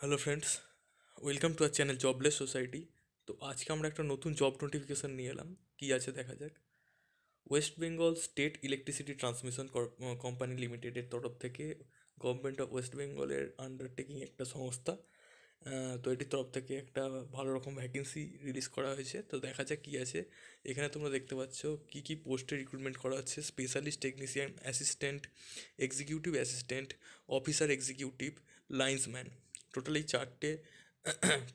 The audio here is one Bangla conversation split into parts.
Hello friends, welcome to our channel jobless society. তো আজকে আমরা একটা নতুন জব নোটিফিকেশন নিয়ে এলাম। কী আছে দেখা যাক। West Bengal state electricity transmission company লিমিটেডের তরফ থেকে গভর্নমেন্ট অফ ওয়েস্ট বেঙ্গলের আন্ডারটেকিং একটা সংস্থা। তো এটির তরফ থেকে একটা ভালো রকম ভ্যাকেন্সি রিলিজ করা হয়েছে। তো দেখা যাক কী আছে। এখানে তোমরা দেখতে পাচ্ছ কী কী পোস্টে রিক্রুটমেন্ট করা হচ্ছে: specialist technician, assistant, executive assistant, officer executive, linesman. Total এই চারটে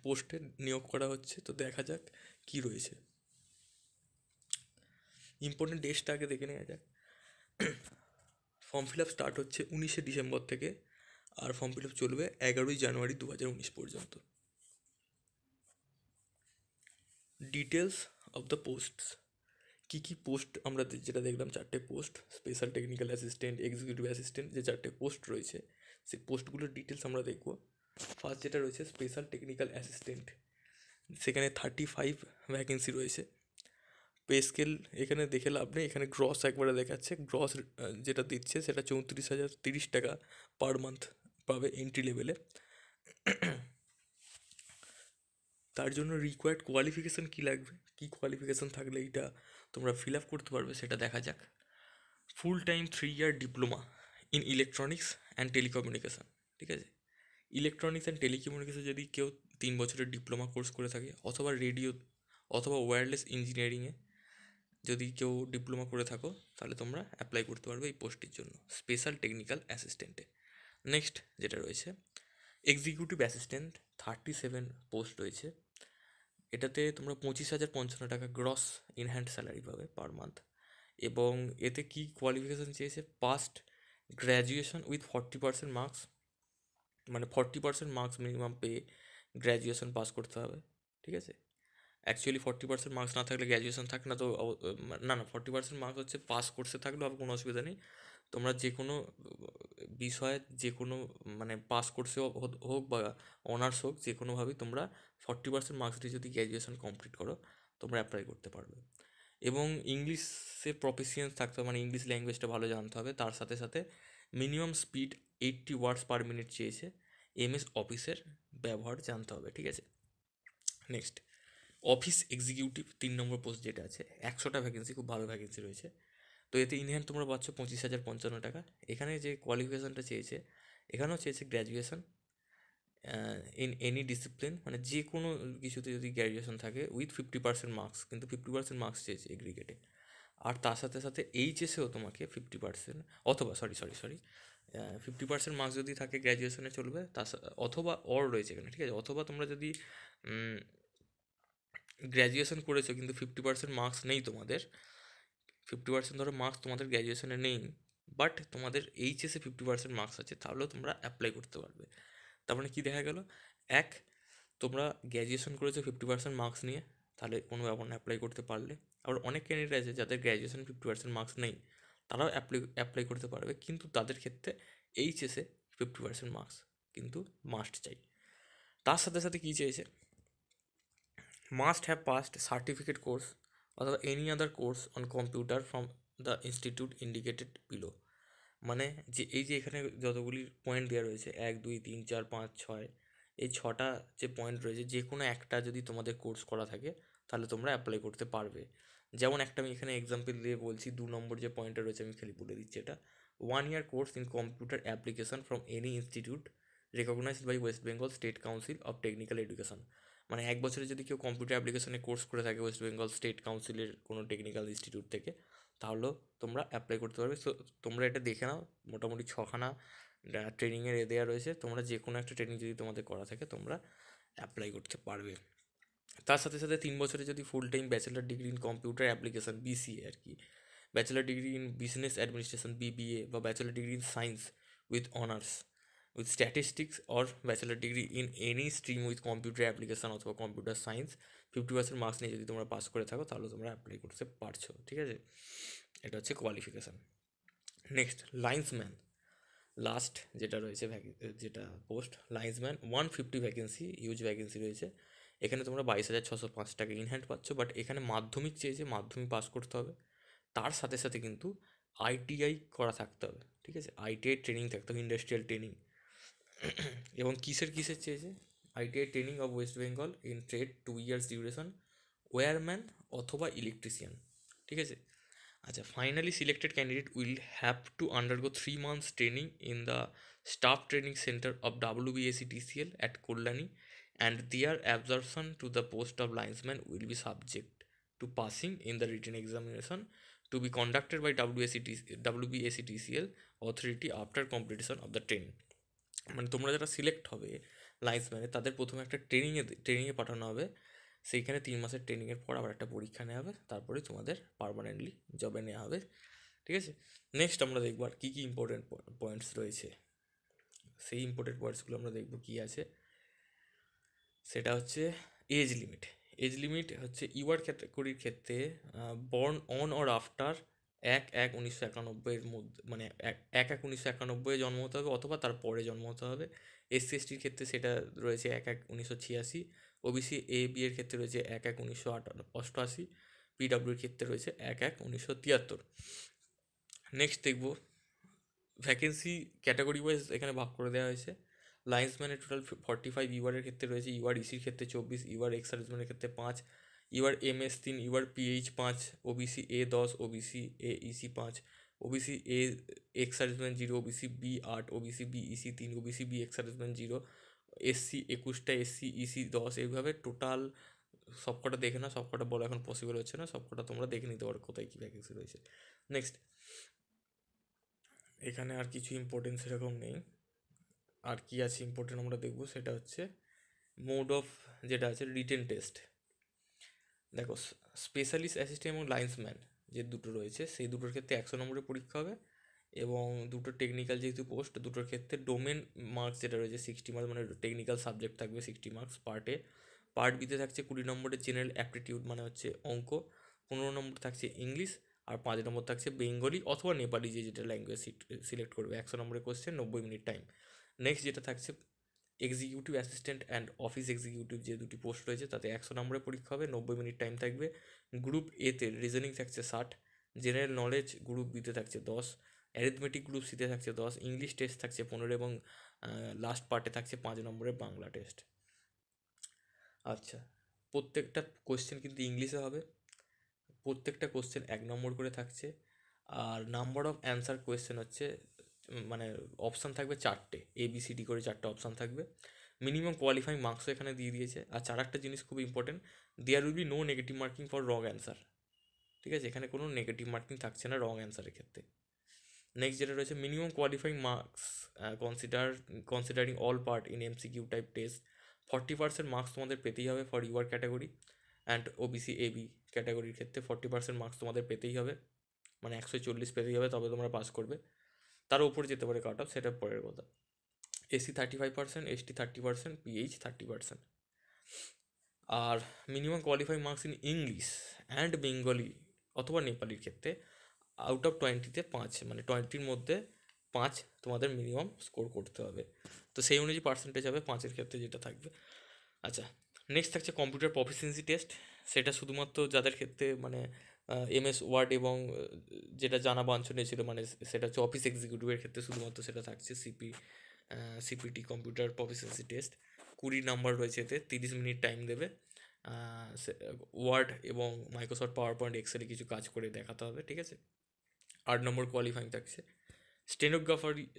পোস্টে নিয়োগ করা হচ্ছে। তো দেখা যাক কী রয়েছে। ইম্পর্টেন্ট ডেটটা আগে দেখে নেওয়া যাক। ফর্ম ফিল আপ স্টার্ট হচ্ছে 19শে ডিসেম্বর থেকে, আর ফর্ম ফিল আপ চলবে 11ই জানুয়ারি 2019 পর্যন্ত। ডিটেলস অফ দ্য পোস্টস, কী কী পোস্ট আমরা যেটা দেখলাম, চারটে post, special technical assistant, executive assistant, যে চারটে পোস্ট রয়েছে সেই পোস্টগুলোর ডিটেলস আমরা দেখব। ফার্স্ট যেটা রয়েছে স্পেশাল টেকনিক্যাল অ্যাসিস্ট্যান্ট, সেখানে 35 ভ্যাকেন্সি রয়েছে। পে স্কেল এখানে দেখে লাভ নেই, এখানে গ্রস একবারে দেখাচ্ছে। গ্রস যেটা দিচ্ছে সেটা 34,030 টাকা পার মান্থ পাবে এন্ট্রি লেভেলে। তার জন্য রিকোয়ার্ড কোয়ালিফিকেশান কী লাগবে, কী কোয়ালিফিকেশান থাকলে এইটা তোমরা ফিল আপ করতে পারবে সেটা দেখা যাক। Full time 3 year diploma in electronics and telecommunication, ঠিক আছে। ইলেকট্রনিক্স অ্যান্ড টেলিকমিউনিকেশান যদি কেউ 3 বছরের ডিপ্লোমা কোর্স করে থাকে, অথবা রেডিও অথবা ওয়্যারলেস ইঞ্জিনিয়ারিংয়ে যদি কেউ ডিপ্লোমা করে থাকো, তাহলে তোমরা অ্যাপ্লাই করতে পারবে এই পোস্টটির জন্য, স্পেশাল টেকনিক্যাল অ্যাসিস্ট্যান্টে। নেক্সট যেটা রয়েছে এক্সিকিউটিভ অ্যাসিস্ট্যান্ট, 37 পোস্ট রয়েছে। এটাতে তোমরা 25,055 টাকা গ্রস ইন হ্যান্ড স্যালারি পাবে পার মান্থ। এবং এতে কি কোয়ালিফিকেশান চেয়েছে: পাস্ট গ্র্যাজুয়েশন উইথ 40% মার্কস, মানে 40% মার্কস মিনিমাম পেয়ে গ্র্যাজুয়েশন পাস করতে হবে, ঠিক আছে। অ্যাকচুয়ালি 40% মার্কস না থাকলে গ্র্যাজুয়েশন থাকে না, তো না না, 40% মার্কস হচ্ছে পাস কোর্সে থাকলেও হবে, কোনো অসুবিধা নেই। তোমরা যে কোনো বিষয়ে যে কোনো মানে পাস কোর্সে হোক বা অনার্স হোক, যে কোনোভাবেই তোমরা 40% মার্কস দিয়ে যদি গ্র্যাজুয়েশন কমপ্লিট করো, তোমরা অ্যাপ্লাই করতে পারবে। এবং ইংলিশে প্রফিসিয়েন্স থাকতে হবে, মানে ইংলিশ ল্যাঙ্গুয়েজটা ভালো জানতে হবে। তার সাথে সাথে মিনিমাম স্পিড 80 ওয়ার্ডস পার মিনিট চেয়েছে। এমএস অফিসের ব্যবহার জানতে হবে, ঠিক আছে। নেক্সট অফিস এক্সিকিউটিভ, 3 নম্বর পোস্ট যেটা আছে, 100টা ভ্যাকেন্সি, খুব ভালো ভ্যাকেন্সি রয়েছে। তো এতে ইন হ্যান্ড তোমরা পাচ্ছ 25,055 টাকা। এখানে যে কোয়ালিফিকেশানটা চেয়েছে, এখানেও চেয়েছে গ্র্যাজুয়েশন ইন এনি ডিসিপ্লিন, মানে যে কোনো কিছুতে যদি গ্র্যাজুয়েশন থাকে উইথ 50% মার্কস, কিন্তু 50% মার্কস চেয়েছে এগ্রিগেটে। আর তার সাথে সাথে এইচএসেও তোমাকে 50%, অথবা সরি 50% মার্কস যদি থাকে গ্র্যাজুয়েশনে চলবে, অথবা রয়েছে এখানে, ঠিক আছে। অথবা তোমরা যদি গ্র্যাজুয়েশন করেছো কিন্তু 50% মার্কস নেই তোমাদের, 50% ধরো মার্কস তোমাদের গ্র্যাজুয়েশনে নেই, বাট তোমাদের এইচএসে 50% মার্কস আছে, তাহলেও তোমরা অ্যাপ্লাই করতে পারবে। তার মানে কী দেখা গেল, এক, তোমরা গ্র্যাজুয়েশন করেছো 50% মার্কস নিয়ে, তাহলে কোনো ব্যাপার না, অ্যাপ্লাই করতে পারলে। আবার অনেক ক্যান্ডিডেট আছে যাদের গ্র্যাজুয়েশন 50% মার্কস নেই, তারাও অ্যাপ্লাই করতে পারবে, কিন্তু তাদের ক্ষেত্রে এইচএসে 50% মার্কস কিন্তু মাস্ট চাই। তার সাথে সাথে কী চেয়েছে: must have passed certificate course অথবা any other course on computer from the institute indicated below. মানে যে এই যে এখানে যতগুলি পয়েন্ট দেওয়া রয়েছে, 1 2 3 4 5 6, এই 6টা যে পয়েন্ট রয়েছে, যে কোনো একটা যদি তোমাদের কোর্স করা থাকে, তাহলে তোমরা অ্যাপ্লাই করতে পারবে। যেমন একটা আমি এখানে এক্সাম্পল দিয়ে বলছি, 2 নম্বর যে পয়েন্টটা রয়েছে আমি খালি বলে দিচ্ছি, এটা 1 year course in computer application from any institute recognised by West Bengal state council of technical education. মানে 1 বছরে যদি কেউ কম্পিউটার অ্যাপ্লিকেশনে কোর্স করে থাকে ওয়েস্ট বেঙ্গল স্টেট কাউন্সিলের কোনো টেকনিক্যাল ইনস্টিটিউট থেকে, তাহলেও তোমরা অ্যাপ্লাই করতে পারবে। সো তোমরা এটা দেখে নাও, মোটামুটি 6খানা ট্রেনিংয়ের দেওয়া রয়েছে, তোমরা যে কোনো একটা ট্রেনিং যদি তোমাদের করা থাকে তোমরা অ্যাপ্লাই করতে পারবে। তার সাথে সাথে 3 বছরে যদি full time bachelor degree in computer application, BCA আর কি, bachelor degree in business administration, BBA, বা bachelor degree in science with honours with statistics or bachelor degree in any stream with computer application অথবা কম্পিউটার সায়েন্স, 50% মার্কস নিয়ে যদি তোমরা পাস করে থাকো, তাহলে তোমরা অ্যাপ্লাই করতে পারছো, ঠিক আছে। এটা হচ্ছে কোয়ালিফিকেশান। নেক্সট লাইন্সম্যান, লাস্ট যেটা রয়েছে যেটা post, linesman, 150 vacancy, huge vacancy রয়েছে। এখানে তোমরা 22,605 টাকা ইন হ্যান্ড পাচ্ছ, বাট এখানে মাধ্যমিক চেয়েছে, মাধ্যমিক পাস করতে হবে। তার সাথে সাথে কিন্তু আইটিআই করা থাকতে হবে, ঠিক আছে। আইটিআই ট্রেনিং থাকতে হবে, ইন্ডাস্ট্রিয়াল ট্রেনিং। এবং কিসের চেয়েছে? ITI training of West Bengal in trade 2 years duration, wireman অথবা ইলেকট্রিশিয়ান। ঠিক আছে। আচ্ছা, finally selected candidate will have to undergo 3 months training in the staff training centre of WBSETCL at Kollani, and their absorption to the post of linesman will be subject to passing in the written examination to be conducted by WBSETCL authority after completion of the training. মানে তোমরা যারা সিলেক্ট হবে লাইন্সম্যানে, তাদের প্রথমে একটা ট্রেনিংয়ে পাঠানো হবে। সেইখানে 3 মাসের ট্রেনিংয়ের পর আবার একটা পরীক্ষা নেওয়া হবে, তারপরে তোমাদের পার্মানেন্টলি জবে নেওয়া হবে। ঠিক আছে। নেক্সট আমরা দেখবো আর কী কী ইম্পর্টেন্ট পয়েন্টস রয়েছে। সেই ইম্পর্টেন্ট পয়েন্টসগুলো আমরা দেখবো কী আছে। সেটা হচ্ছে এজ লিমিট। এজ লিমিট হচ্ছে ইউআর ক্যাটাগরির ক্ষেত্রে বর্ন অন অর আফটার 1/1/1991 মধ্যে, মানে 1/1/1991 জন্ম হতে হবে অথবা তার পরে জন্ম হতে হবে। SC STর ক্ষেত্রে সেটা রয়েছে 1/1/1986। ওবিসি এ বি এর ক্ষেত্রে রয়েছে 1/1/1988। পিডাব্লিউর ক্ষেত্রে রয়েছে 1/1/1973। নেক্সট দেখব ভ্যাকেন্সি ক্যাটাগরি ওয়াইজ এখানে ভাগ করে দেওয়া হয়েছে। লাইন্সম্যানের টোটাল 45, ইউআরের ক্ষেত্রে রয়েছে, ইউআর ইসির ক্ষেত্রে 24, ইউআর এক্স সার্ভিসম্যানের ক্ষেত্রে 5, UR MS 3, UR PH 5, OBC A 10, OBC A EC 5, OBC A ex serviceman 0, OBC B 8, OBC B EC 3, OBC B ex serviceman 0, SC 21টা, এসসি ইসি 10। এইভাবে টোটাল সবকটা দেখে না, সবকটা বলা এখন পসিবল হচ্ছে না, সবকটা তোমরা দেখে নিতে পারো কোথায় কী ভ্যাকেন্সি রয়েছে। নেক্সট, এখানে আর কিছু ইম্পর্টেন্স সেরকম নেই। আর কি আছে ইম্পর্টেন্ট আমরা দেখব, সেটা হচ্ছে মোড অফ যেটা আছে রিটেন টেস্ট। দেখো, স্পেশালিস্ট অ্যাসিস্ট্যান্ট এবং লাইন্সম্যান যে দুটো রয়েছে, সেই দুটোর ক্ষেত্রে 100 নম্বরের পরীক্ষা হবে, এবং দুটো টেকনিক্যাল যেহেতু পোস্ট, দুটোর ক্ষেত্রে ডোমেন মার্কস যেটা রয়েছে 60 মার্কস, মানে টেকনিক্যাল সাবজেক্ট থাকবে 60 মার্কস পার্ট এ। পার্ট বিতে থাকছে 20 নম্বরের জেনারেল অ্যাপটিটিউড, মানে হচ্ছে অঙ্ক, 15 নম্বর থাকছে ইংলিশ, আর 5 নম্বর থাকছে বেঙ্গলি অথবা নেপালি, যেটা ল্যাঙ্গুয়েজ সিলেক্ট করবে। 100 নম্বরের কোশ্চেন, 90 মিনিট টাইম। নেক্সট যেটা থাকছে executive assistant and office executive, যে দুটি পোস্ট রয়েছে, তাতে 100 নম্বরের পরীক্ষা হবে, 90 মিনিট টাইম থাকবে। গ্রুপ এতে রিজনিং থাকছে 60, জেনারেল নলেজ গ্রুপ বিতে থাকছে 10, অ্যারিথমেটিক গ্রুপ সিতে থাকছে 10, ইংলিশ টেস্ট থাকছে 15, এবং লাস্ট পার্টে থাকছে 5 নম্বরের বাংলা টেস্ট। আচ্ছা, প্রত্যেকটা কোশ্চেন কিন্তু ইংলিশে হবে, প্রত্যেকটা কোশ্চেন 1 নম্বর করে থাকছে, আর নাম্বার অফ অ্যান্সার কোয়েশ্চেন হচ্ছে, মানে অপশান থাকবে 4টে, ABCD করে 4টে অপশান থাকবে। মিনিমাম কোয়ালিফাইং মার্কসও এখানে দিয়ে দিয়েছে। আর একটা জিনিস খুব important, there will be no negative marking for wrong answer. ঠিক আছে, এখানে কোনো নেগেটিভ মার্কিং থাকছে না রং অ্যান্সারের ক্ষেত্রে। নেক্সট যেটা রয়েছে minimum qualifying marks considering all part in MCQ type test, 40% marks তোমাদের পেতেই হবে for UR category and OBC A B ক্যাটাগরির ক্ষেত্রে 40% মার্কস তোমাদের পেতেই হবে, মানে 140 পেতেই হবে, তবে তোমরা পাস করবে। তার উপরে যেতে পারে কাট অফ, সেটা পরের কথা। SC 35%, ST 30%, PH 30%। আর minimum qualifying marks in English and Bengali অথবা নেপালির ক্ষেত্রে আউট অফ 20তে 5, মানে 20-র মধ্যে 5 তোমাদের মিনিমাম স্কোর করতে হবে। তো সেই অনুযায়ী পার্সেন্টেজ হবে 5-এর ক্ষেত্রে যেটা থাকবে। আচ্ছা, নেক্সট থাকছে কম্পিউটার প্রফিসিয়েন্সি টেস্ট। সেটা শুধুমাত্র যাদের ক্ষেত্রে মানে MS ওয়ার্ড এবং যেটা জানা বাঞ্ছনীয় ছিল, মানে সেটা হচ্ছে অফিস এক্সিকিউটিভের ক্ষেত্রে শুধুমাত্র সেটা থাকছে CPT computer proficiency test. 20 number রয়েছে এতে, 30 মিনিট টাইম দেবে। ওয়ার্ড এবং মাইক্রোসফট পাওয়ার পয়েন্ট এক্সেলে কিছু কাজ করে দেখাতে হবে। ঠিক আছে। 8 নম্বর কোয়ালিফাইং থাকছে।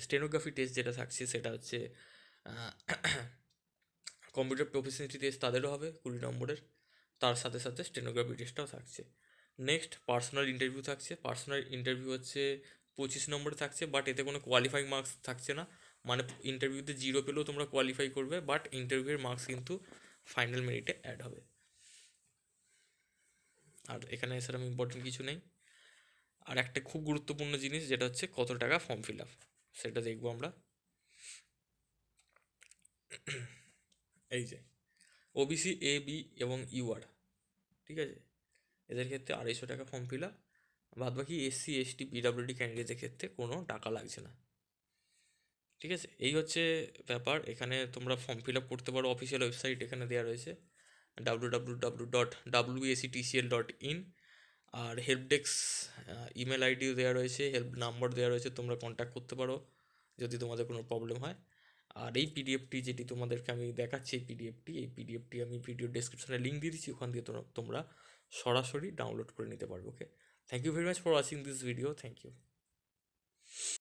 স্টেনোগ্রাফি টেস্ট যেটা থাকছে সেটা হচ্ছে কম্পিউটার প্রফিসিয়েন্সি টেস্ট তাদেরও হবে 20 নম্বরের, তার সাথে সাথে স্টেনোগ্রাফি টেস্টটাও থাকছে। নেক্সট পার্সোনাল ইন্টারভিউ থাকছে। পার্সোনাল ইন্টারভিউ হচ্ছে 25 নম্বরে থাকছে, বাট এতে কোনো কোয়ালিফাইং মার্কস থাকছে না, মানে ইন্টারভিউতে 0 পেলেও তোমরা কোয়ালিফাই করবে, বাট ইন্টারভিউয়ের মার্কস কিন্তু ফাইনাল মেরিটে অ্যাড হবে। আর এখানে সেরকম ইম্পর্টেন্ট কিছু নেই। আর একটা খুব গুরুত্বপূর্ণ জিনিস যেটা হচ্ছে কত টাকা ফর্ম ফিল আপ, সেটা দেখবো আমরা। এই যে ওবিসি এ বি এবং ইউআর, ঠিক আছে, এদের ক্ষেত্রে 250 টাকা ফর্ম ফিল আপ, বাদ বাকি SC ST PWD ক্যান্ডিডেটের ক্ষেত্রে কোনো টাকা লাগছে না। ঠিক আছে, এই হচ্ছে ব্যাপার। এখানে তোমরা ফর্ম ফিল আপ করতে পারো, অফিসিয়াল ওয়েবসাইট এখানে দেওয়া রয়েছে www.wbsctcl.in, আর হেল্প ডেস্ক ইমেল আইডিও দেওয়া রয়েছে, হেল্প নাম্বার দেওয়া রয়েছে, তোমরা কন্ট্যাক্ট করতে পারো যদি তোমাদের কোনো প্রবলেম হয়। আর এই পিডিএফটি যেটি তোমাদেরকে আমি দেখাচ্ছি, এই পিডিএফটি আমি ভিডিও ডেসক্রিপশনে লিঙ্ক দিয়ে দিচ্ছি, ওখান দিয়ে তোমরা সরাসরি ডাউনলোড করে নিতে পারবে। Okay, thank you very much for watching this video, thank you.